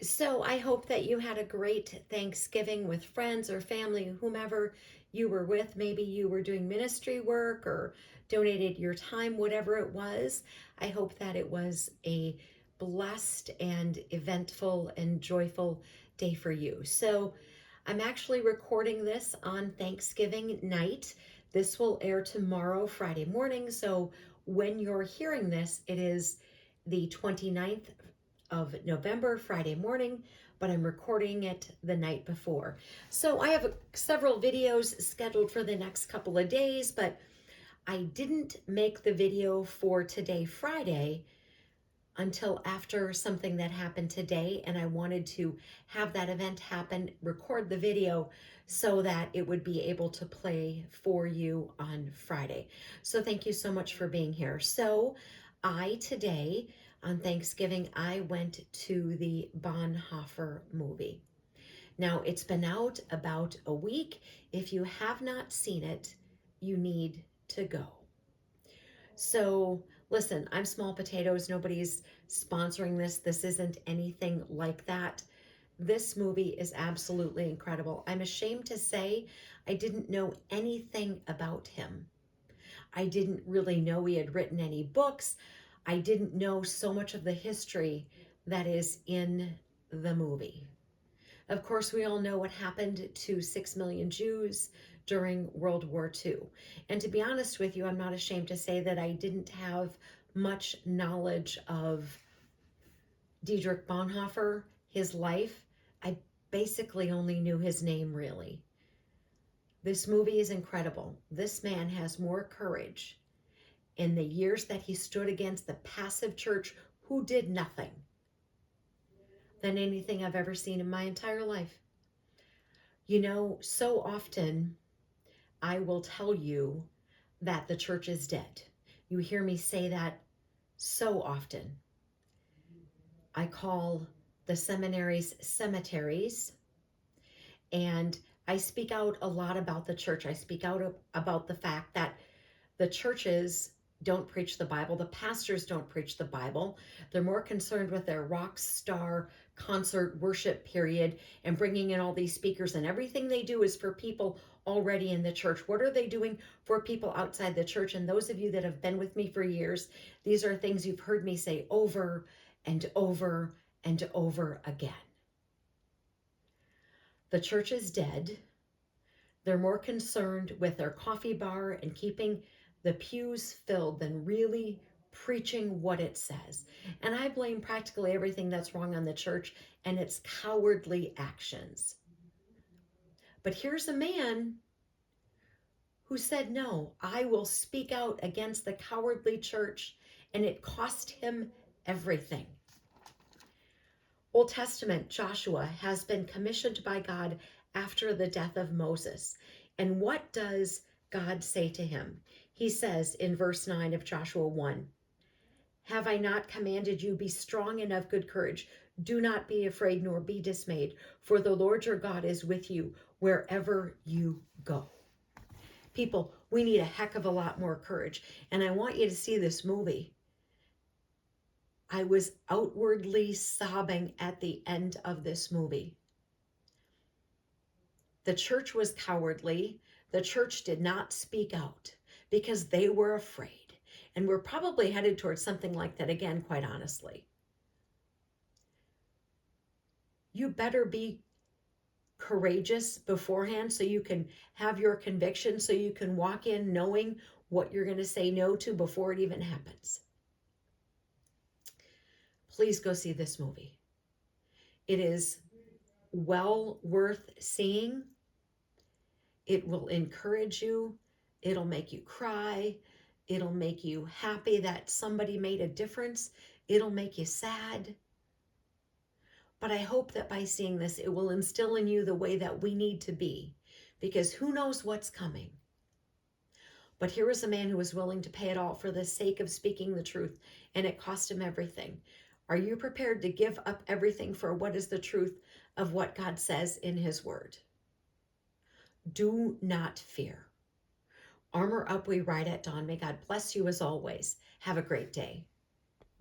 So I hope that you had a great Thanksgiving with friends or family, whomever you were with. Maybe you were doing ministry work or donated your time, whatever it was. I hope that it was a blessed and eventful and joyful day for you. So I'm actually recording this on Thanksgiving night. This will air tomorrow, Friday morning. So when you're hearing this, it is the 29th of November, Friday morning, but I'm recording it the night before. So I have several videos scheduled for the next couple of days, but I didn't make the video for today, Friday, until after something that happened today, and I wanted to have that event happen, record the video so that it would be able to play for you on Friday. So thank you so much for being here. So today on Thanksgiving, I went to the Bonhoeffer movie. Now it's been out about a week. If you have not seen it, you need to go. So listen, I'm Small Potatoes. Nobody's sponsoring this. This isn't anything like that. This movie is absolutely incredible. I'm ashamed to say I didn't know anything about him. I didn't really know he had written any books. I didn't know so much of the history that is in the movie. Of course, we all know what happened to 6 million Jews during World War II. And to be honest with you, I'm not ashamed to say that I didn't have much knowledge of Dietrich Bonhoeffer, his life. I basically only knew his name, really. This movie is incredible. This man has more courage in the years that he stood against the passive church who did nothing than anything I've ever seen in my entire life. You know, so often I will tell you that the church is dead. You hear me say that so often. I call the seminaries cemeteries, and I speak out a lot about the church. I speak out about the fact that the churches don't preach the Bible. The pastors don't preach the Bible. They're more concerned with their rock star concert worship period and bringing in all these speakers, and everything they do is for people already in the church. What are they doing for people outside the church? And those of you that have been with me for years, these are things you've heard me say over and over and over again. The church is dead. They're more concerned with their coffee bar and keeping the pews filled than really preaching what it says. And I blame practically everything that's wrong on the church and its cowardly actions. But here's a man who said, no, I will speak out against the cowardly church, and it cost him everything. Old Testament Joshua has been commissioned by God after the death of Moses. And what does God say to him? He says in verse 9 of Joshua 1, have I not commanded you, be strong and of good courage? Do not be afraid nor be dismayed, for the Lord your God is with you wherever you go. People, we need a heck of a lot more courage. And I want you to see this movie. I was outwardly sobbing at the end of this movie. The church was cowardly. The church did not speak out because they were afraid. And we're probably headed towards something like that again, quite honestly. You better be courageous beforehand so you can have your conviction, so you can walk in knowing what you're going to say no to before it even happens. Please go see this movie. It is well worth seeing. It will encourage you. It'll make you cry. It'll make you happy that somebody made a difference. It'll make you sad. But I hope that by seeing this, it will instill in you the way that we need to be, because who knows what's coming. But here was a man who was willing to pay it all for the sake of speaking the truth, and it cost him everything. Are you prepared to give up everything for what is the truth of what God says in his word? Do not fear. Armor up, we ride at dawn. May God bless you as always. Have a great day.